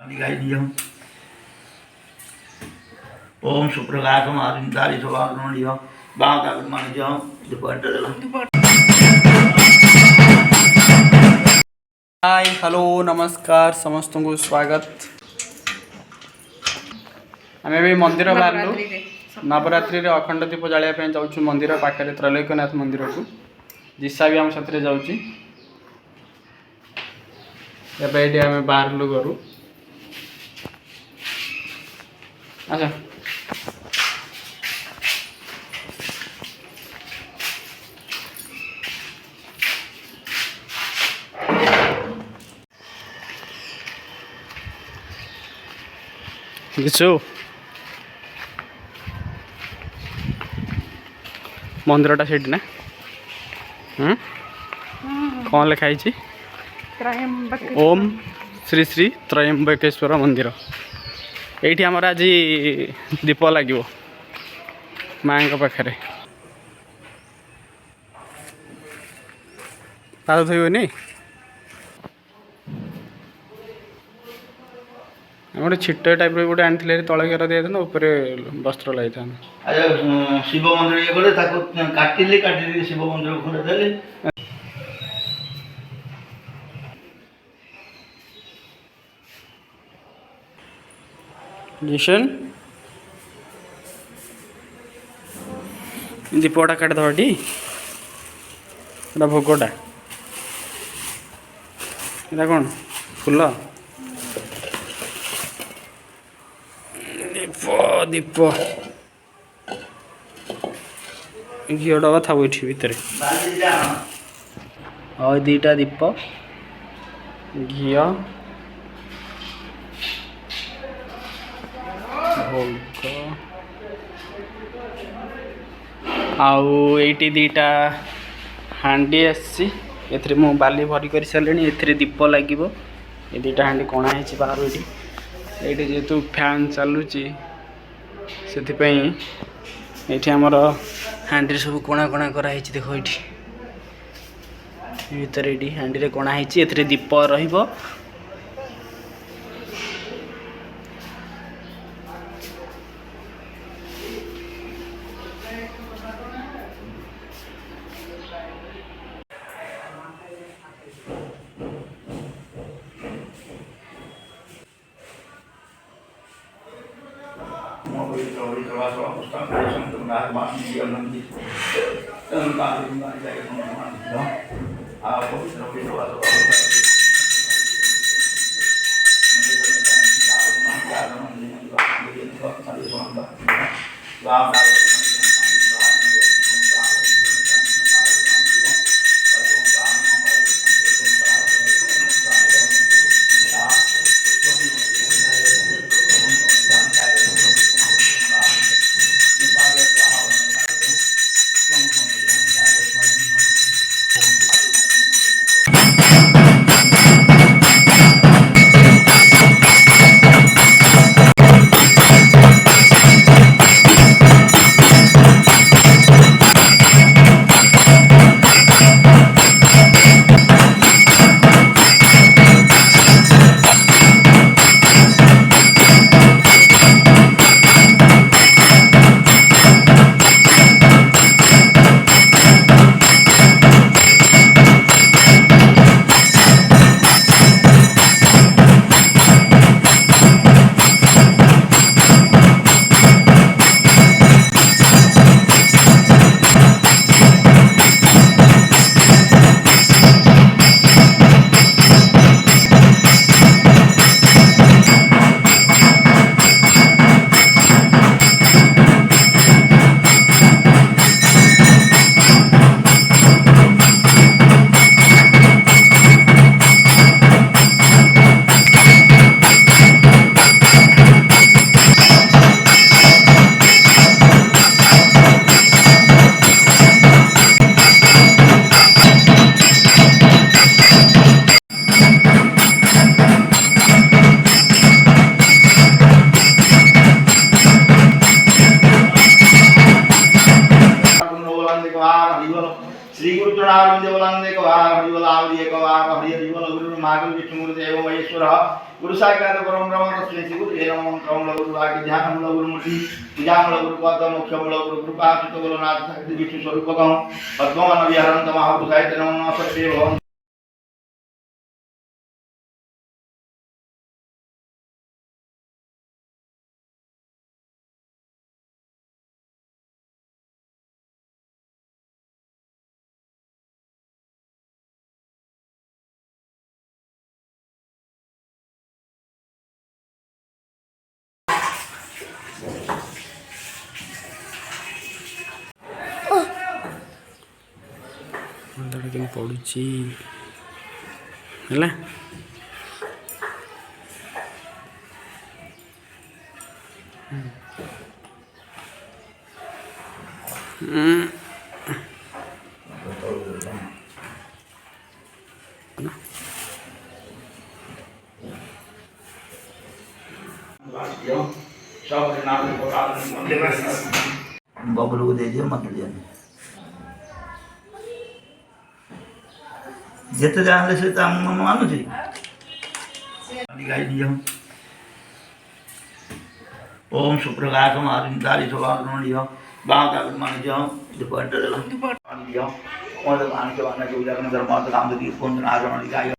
दिखाई दिया। ओम Suprabhatam आदिंदारी सवागमनियो बागागमनियो दुपट्टदल। Hi hello नमस्कार समस्त को स्वागत। आम भी मंदिर बाहर नवरात्रि अखंड दीप जालिया जाऊँ मंदिर पाखे त्रैलोक्यनाथ मंदिर को। जिसा भी आम साथी जाऊँगी ये आम बाहर करूँ। अच्छा किचु मंदिरटा से ना कौन लिखाई ओम श्री श्री त्रयंबकेश्वर मंदिर। ये आमर आज दीप लगे माँ पाखे पाद धोबनी गोटे छिट टाइप गोटे आनी तले घेर दिया ऊपर वस्त्र लगे था। शिव मंदिर ये गले काटिले शिव मंदिर खोले देले। लिसन दीपटा काट दबाटी भोगटा ये कौन फूल दीप दीप घी डबा था ये भितर और दीटा दीप घी भोग आउ ये दीटा हांडी आसी मु बाली भरी कर सारे ए दीप लगे। ये दीटा हांडी कणा है बाहर ये जेहेतु फैन चलुची से आमर हांडी सब कणा कणा कराई देख ये भर ये हांडी कणा है दीप रहिबो। ब्रह्मादि एकवार हरि जीवन गुरु महागुरु विष्णुमूर्ति एवं महेश्वरः गुरु साक्षात् परम ब्रह्म तस्मै श्री गुरु एवं मंत्रम गुरु वाक्य ध्यान मूल गुरु मूर्ति पूजा मूल गुरु पद मुख्य मूल गुरु कृपा चित्त गुरुनाथ शक्ति विष्णु स्वरूपकं पद्मवन विहरन्त महापुरुषाय नमः सत्ये भवन् କେମିତି ପଡ଼ୁଛି ହେଲା। बबलू को दे दियो मत दियो जिते जाने से तो हम मानो जी दिखाई दियो ओम सुप्रकाश मारिंदारी सवार दियो बागा मान दियो दुपट्टे दियो और मान के वाना जो जाने धर्म काम दी कौन आगमन दिखाई